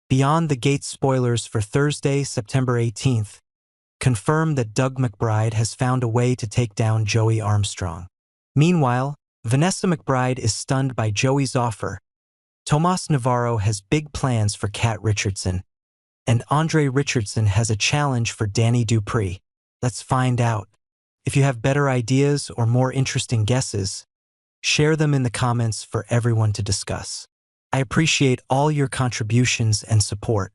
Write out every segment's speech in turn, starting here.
Beyond the Gate spoilers for Thursday, September 18th, confirm that Doug McBride has found a way to take down Joey Armstrong. Meanwhile, Vanessa McBride is stunned by Joey's offer. Tomas Navarro has big plans for Cat Richardson, and Andre Richardson has a challenge for Danny Dupree. Let's find out. If you have better ideas or more interesting guesses, share them in the comments for everyone to discuss. I appreciate all your contributions and support.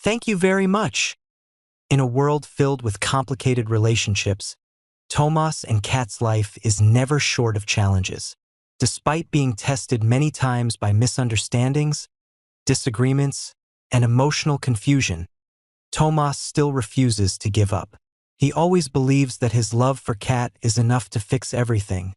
Thank you very much. In a world filled with complicated relationships, Tomas and Cat's life is never short of challenges. Despite being tested many times by misunderstandings, disagreements, and emotional confusion, Tomas still refuses to give up. He always believes that his love for Cat is enough to fix everything,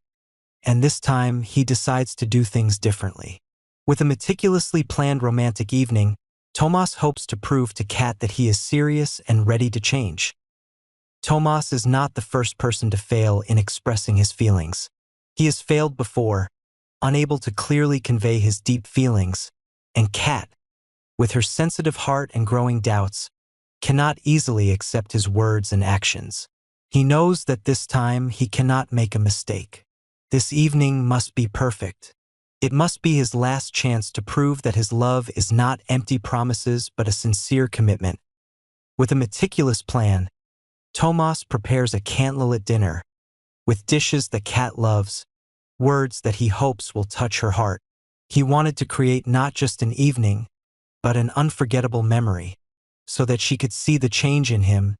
and this time he decides to do things differently. With a meticulously planned romantic evening, Tomas hopes to prove to Cat that he is serious and ready to change. Tomas is not the first person to fail in expressing his feelings. He has failed before, unable to clearly convey his deep feelings, and Cat, with her sensitive heart and growing doubts, cannot easily accept his words and actions. He knows that this time he cannot make a mistake. This evening must be perfect. It must be his last chance to prove that his love is not empty promises but a sincere commitment. With a meticulous plan, Tomas prepares a candlelit dinner, with dishes that Cat loves, words that he hopes will touch her heart. He wanted to create not just an evening, but an unforgettable memory, so that she could see the change in him,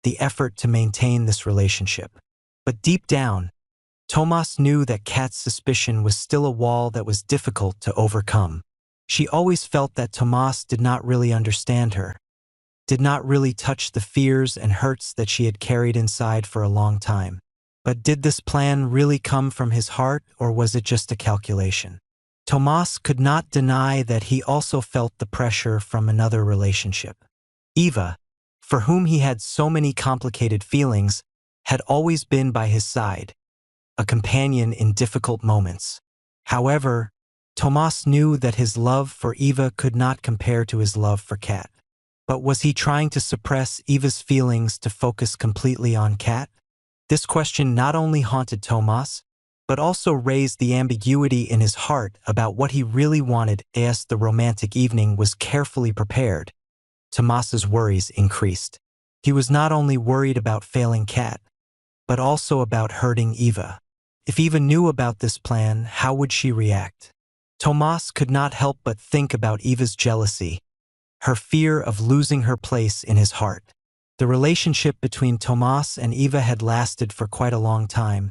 the effort to maintain this relationship. But deep down, Tomas knew that Cat's suspicion was still a wall that was difficult to overcome. She always felt that Tomas did not really understand her, did not really touch the fears and hurts that she had carried inside for a long time. But did this plan really come from his heart, or was it just a calculation? Tomas could not deny that he also felt the pressure from another relationship. Eva, for whom he had so many complicated feelings, had always been by his side, a companion in difficult moments. However, Tomas knew that his love for Eva could not compare to his love for Cat. But was he trying to suppress Eva's feelings to focus completely on Cat? This question not only haunted Tomas, but also raised the ambiguity in his heart about what he really wanted. As the romantic evening was carefully prepared, Tomas's worries increased. He was not only worried about failing Cat, but also about hurting Eva. If Eva knew about this plan, how would she react? Tomas could not help but think about Eva's jealousy, her fear of losing her place in his heart. The relationship between Tomas and Eva had lasted for quite a long time,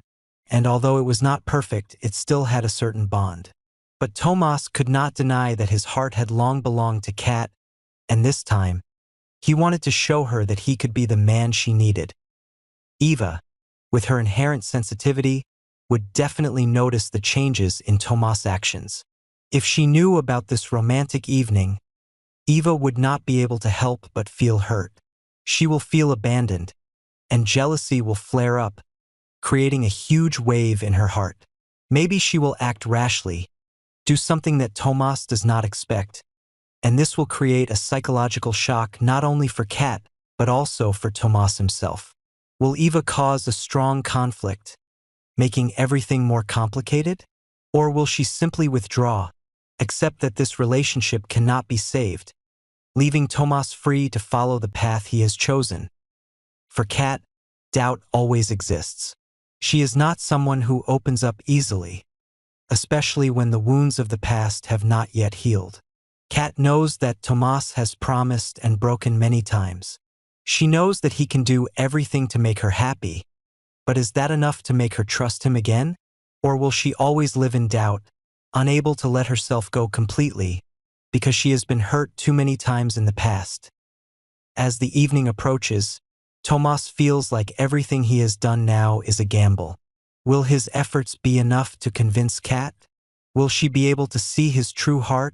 and although it was not perfect, it still had a certain bond. But Tomas could not deny that his heart had long belonged to Cat, and this time, he wanted to show her that he could be the man she needed. Eva, with her inherent sensitivity, would definitely notice the changes in Tomas' actions. If she knew about this romantic evening, Eva would not be able to help but feel hurt. She will feel abandoned, and jealousy will flare up, creating a huge wave in her heart. Maybe she will act rashly, do something that Tomas does not expect, and this will create a psychological shock not only for Cat, but also for Tomas himself. Will Eva cause a strong conflict, making everything more complicated? Or will she simply withdraw, accept that this relationship cannot be saved, leaving Tomas free to follow the path he has chosen? For Cat, doubt always exists. She is not someone who opens up easily, especially when the wounds of the past have not yet healed. Cat knows that Tomas has promised and broken many times. She knows that he can do everything to make her happy, but is that enough to make her trust him again? Or will she always live in doubt, unable to let herself go completely, because she has been hurt too many times in the past? As the evening approaches, Tomas feels like everything he has done now is a gamble. Will his efforts be enough to convince Cat? Will she be able to see his true heart?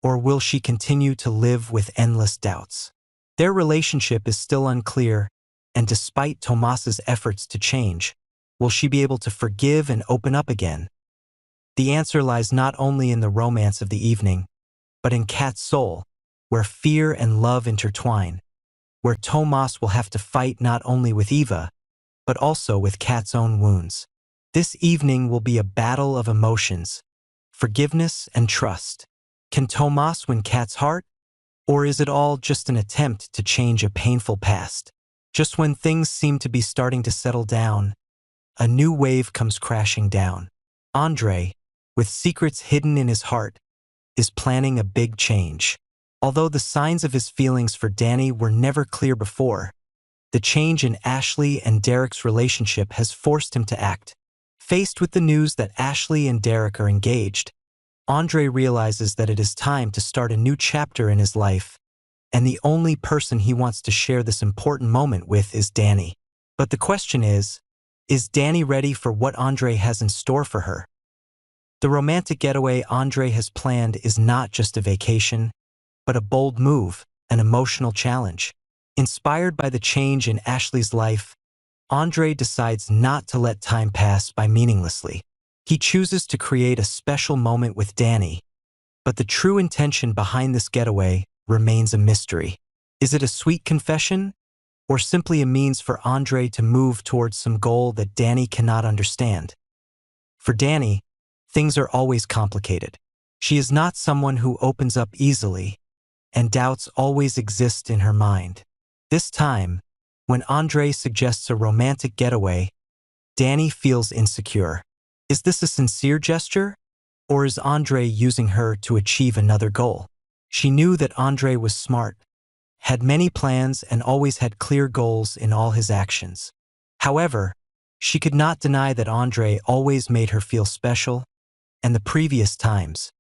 Or will she continue to live with endless doubts? Their relationship is still unclear, and despite Tomas's efforts to change, will she be able to forgive and open up again? The answer lies not only in the romance of the evening, but in Cat's soul. where fear and love intertwine, where Tomas will have to fight not only with Eva, but also with Cat's own wounds. This evening will be a battle of emotions, forgiveness and trust. Can Tomas win Cat's heart? Or is it all just an attempt to change a painful past? Just when things seem to be starting to settle down, a new wave comes crashing down. Andre, with secrets hidden in his heart, is planning a big change. Although the signs of his feelings for Danny were never clear before, the change in Ashley and Derek's relationship has forced him to act. Faced with the news that Ashley and Derek are engaged, Andre realizes that it is time to start a new chapter in his life, and the only person he wants to share this important moment with is Danny. But the question is Danny ready for what Andre has in store for her? The romantic getaway Andre has planned is not just a vacation, but a bold move, an emotional challenge. Inspired by the change in Ashley's life, Andre decides not to let time pass by meaninglessly. He chooses to create a special moment with Danny, but the true intention behind this getaway remains a mystery. Is it a sweet confession, or simply a means for Andre to move towards some goal that Danny cannot understand? For Danny, things are always complicated. She is not someone who opens up easily, and doubts always exist in her mind. This time, when Andre suggests a romantic getaway, Danny feels insecure. Is this a sincere gesture, or is Andre using her to achieve another goal? She knew that Andre was smart, had many plans, and always had clear goals in all his actions. However, she could not deny that Andre always made her feel special, and the previous times,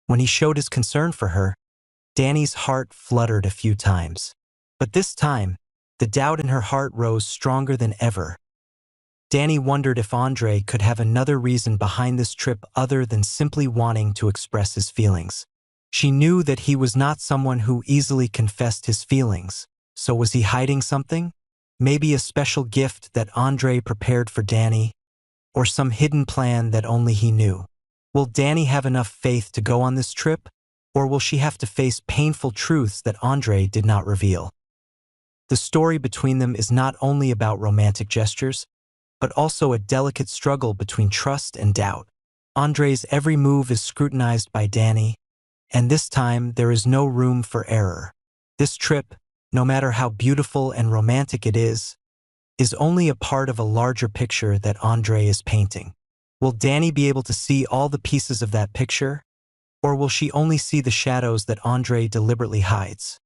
when he showed his concern for her, Danny's heart fluttered a few times. But this time, the doubt in her heart rose stronger than ever. Danny wondered if Andre could have another reason behind this trip other than simply wanting to express his feelings. She knew that he was not someone who easily confessed his feelings, so was he hiding something? Maybe a special gift that Andre prepared for Danny, or some hidden plan that only he knew. Will Danny have enough faith to go on this trip, or will she have to face painful truths that Andre did not reveal? The story between them is not only about romantic gestures, but also a delicate struggle between trust and doubt. Andre's every move is scrutinized by Danny, and this time there is no room for error. This trip, no matter how beautiful and romantic it is only a part of a larger picture that Andre is painting. Will Danny be able to see all the pieces of that picture, or will she only see the shadows that Andre deliberately hides?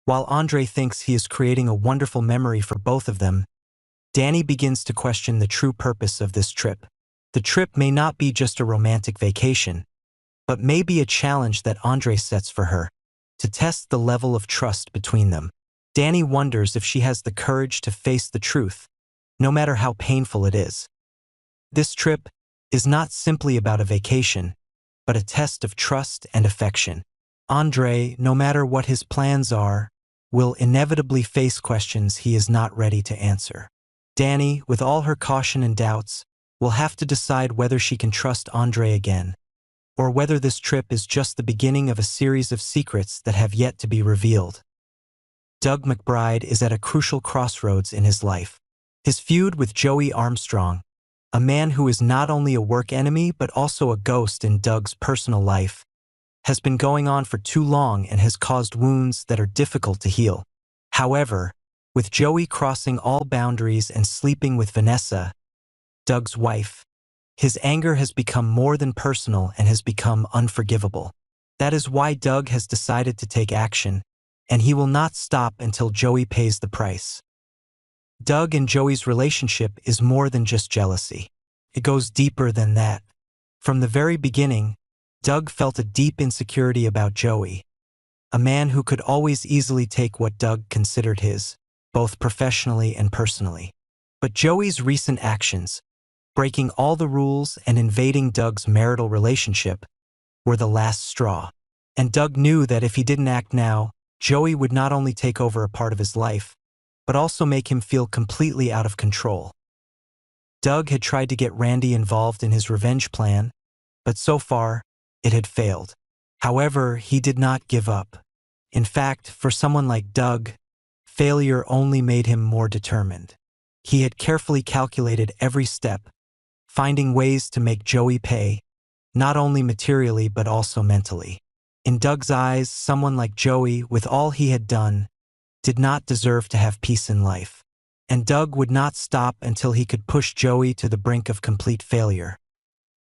While Andre thinks he is creating a wonderful memory for both of them, Danny begins to question the true purpose of this trip. The trip may not be just a romantic vacation, but may be a challenge that Andre sets for her, to test the level of trust between them. Danny wonders if she has the courage to face the truth, no matter how painful it is. This trip is not simply about a vacation, but a test of trust and affection. Andre, no matter what his plans are, will inevitably face questions he is not ready to answer. Danny, with all her caution and doubts, will have to decide whether she can trust Andre again, or whether this trip is just the beginning of a series of secrets that have yet to be revealed. Doug McBride is at a crucial crossroads in his life. His feud with Joey Armstrong, a man who is not only a work enemy but also a ghost in Doug's personal life, has been going on for too long and has caused wounds that are difficult to heal. However, with Joey crossing all boundaries and sleeping with Vanessa, Doug's wife, his anger has become more than personal and has become unforgivable. That is why Doug has decided to take action, and he will not stop until Joey pays the price. Doug and Joey's relationship is more than just jealousy. It goes deeper than that. From the very beginning, Doug felt a deep insecurity about Joey, a man who could always easily take what Doug considered his, both professionally and personally. But Joey's recent actions, breaking all the rules and invading Doug's marital relationship, were the last straw. And Doug knew that if he didn't act now, Joey would not only take over a part of his life, but also make him feel completely out of control. Doug had tried to get Randy involved in his revenge plan, but so far, it had failed. However, he did not give up. In fact, for someone like Doug, failure only made him more determined. He had carefully calculated every step, finding ways to make Joey pay, not only materially but also mentally. In Doug's eyes, someone like Joey, with all he had done, did not deserve to have peace in life. And Doug would not stop until he could push Joey to the brink of complete failure.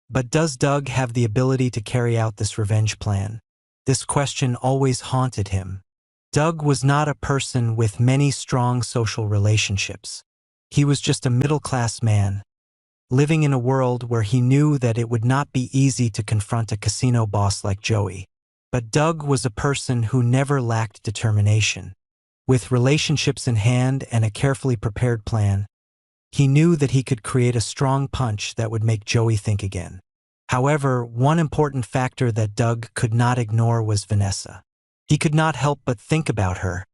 But does Doug have the ability to carry out this revenge plan? This question always haunted him. Doug was not a person with many strong social relationships. He was just a middle-class man, living in a world where he knew that it would not be easy to confront a casino boss like Joey. But Doug was a person who never lacked determination. With relationships in hand and a carefully prepared plan, he knew that he could create a strong punch that would make Joey think again. However, one important factor that Doug could not ignore was Vanessa. He could not help but think about her,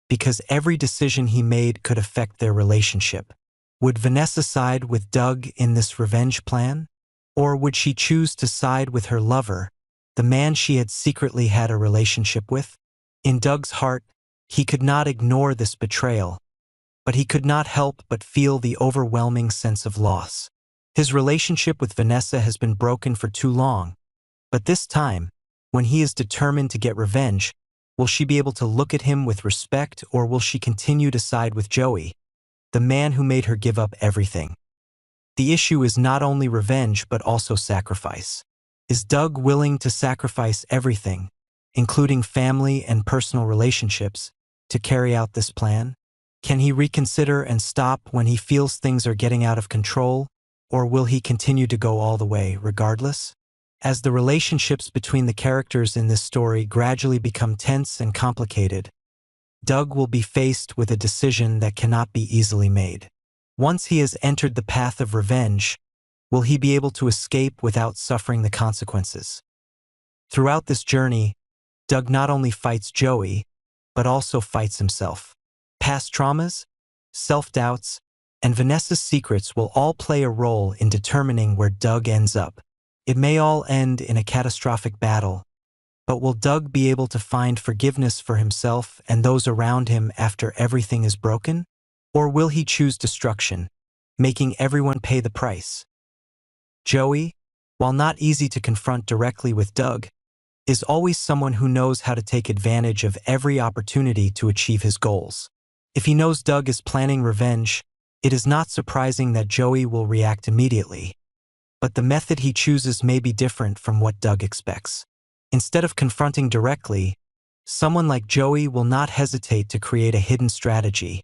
because every decision he made could affect their relationship. Would Vanessa side with Doug in this revenge plan? Or would she choose to side with her lover, the man she had secretly had a relationship with? In Doug's heart, he could not ignore this betrayal, but he could not help but feel the overwhelming sense of loss. His relationship with Vanessa has been broken for too long, but this time, when he is determined to get revenge, will she be able to look at him with respect, or will she continue to side with Joey, the man who made her give up everything? The issue is not only revenge but also sacrifice. Is Doug willing to sacrifice everything, including family and personal relationships, to carry out this plan? Can he reconsider and stop when he feels things are getting out of control, or will he continue to go all the way regardless? As the relationships between the characters in this story gradually become tense and complicated, Doug will be faced with a decision that cannot be easily made. Once he has entered the path of revenge, will he be able to escape without suffering the consequences? Throughout this journey, Doug not only fights Joey, but also fights himself. Past traumas, self-doubts, and Vanessa's secrets will all play a role in determining where Doug ends up. It may all end in a catastrophic battle, but will Doug be able to find forgiveness for himself and those around him after everything is broken? Or will he choose destruction, making everyone pay the price? Joey, while not easy to confront directly with Doug, is always someone who knows how to take advantage of every opportunity to achieve his goals. If he knows Doug is planning revenge, it is not surprising that Joey will react immediately. But the method he chooses may be different from what Doug expects. Instead of confronting directly, someone like Joey will not hesitate to create a hidden strategy,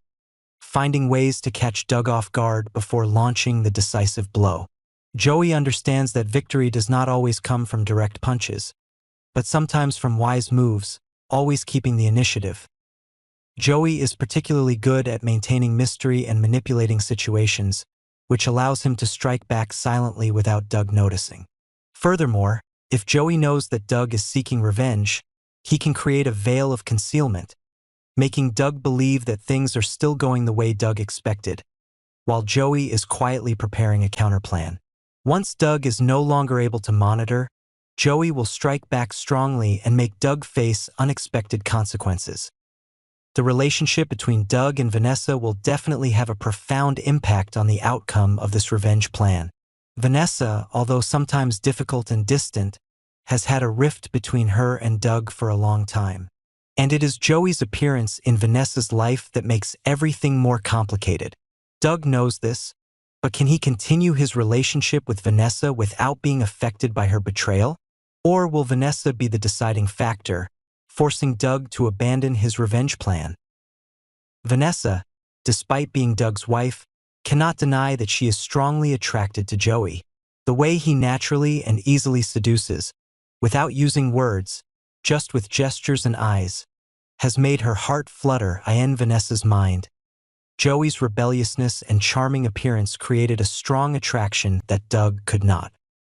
finding ways to catch Doug off guard before launching the decisive blow. Joey understands that victory does not always come from direct punches, but sometimes from wise moves, always keeping the initiative. Joey is particularly good at maintaining mystery and manipulating situations, which allows him to strike back silently without Doug noticing. Furthermore, if Joey knows that Doug is seeking revenge, he can create a veil of concealment, making Doug believe that things are still going the way Doug expected, while Joey is quietly preparing a counterplan. Once Doug is no longer able to monitor, Joey will strike back strongly and make Doug face unexpected consequences. The relationship between Doug and Vanessa will definitely have a profound impact on the outcome of this revenge plan. Vanessa, although sometimes difficult and distant, has had a rift between her and Doug for a long time. And it is Joey's appearance in Vanessa's life that makes everything more complicated. Doug knows this, but can he continue his relationship with Vanessa without being affected by her betrayal? Or will Vanessa be the deciding factor, forcing Doug to abandon his revenge plan? Vanessa, despite being Doug's wife, cannot deny that she is strongly attracted to Joey. The way he naturally and easily seduces, without using words, just with gestures and eyes, has made her heart flutter in Vanessa's mind. Joey's rebelliousness and charming appearance created a strong attraction that Doug could not.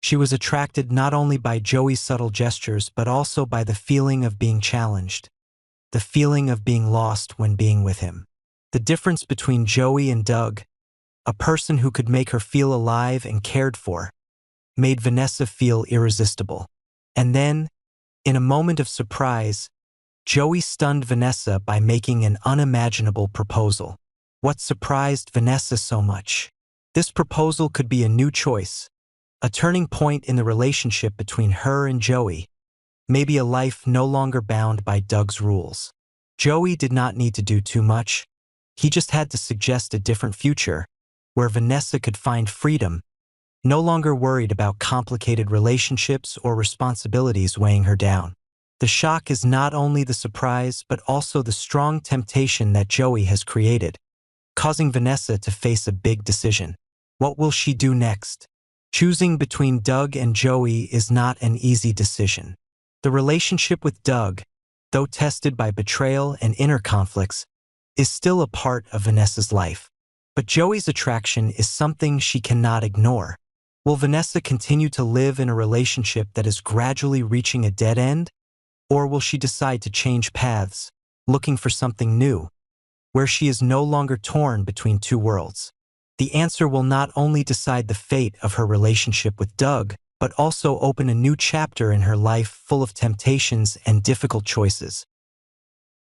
She was attracted not only by Joey's subtle gestures but also by the feeling of being challenged, the feeling of being lost when being with him. The difference between Joey and Doug, a person who could make her feel alive and cared for, made Vanessa feel irresistible. And then, in a moment of surprise, Joey stunned Vanessa by making an unimaginable proposal. What surprised Vanessa so much? This proposal could be a new choice, a turning point in the relationship between her and Joey, maybe a life no longer bound by Doug's rules. Joey did not need to do too much. He just had to suggest a different future, where Vanessa could find freedom, no longer worried about complicated relationships or responsibilities weighing her down. The shock is not only the surprise, but also the strong temptation that Joey has created, causing Vanessa to face a big decision. What will she do next? Choosing between Doug and Joey is not an easy decision. The relationship with Doug, though tested by betrayal and inner conflicts, is still a part of Vanessa's life. But Joey's attraction is something she cannot ignore. Will Vanessa continue to live in a relationship that is gradually reaching a dead end? Or will she decide to change paths, looking for something new, where she is no longer torn between two worlds? The answer will not only decide the fate of her relationship with Doug, but also open a new chapter in her life full of temptations and difficult choices.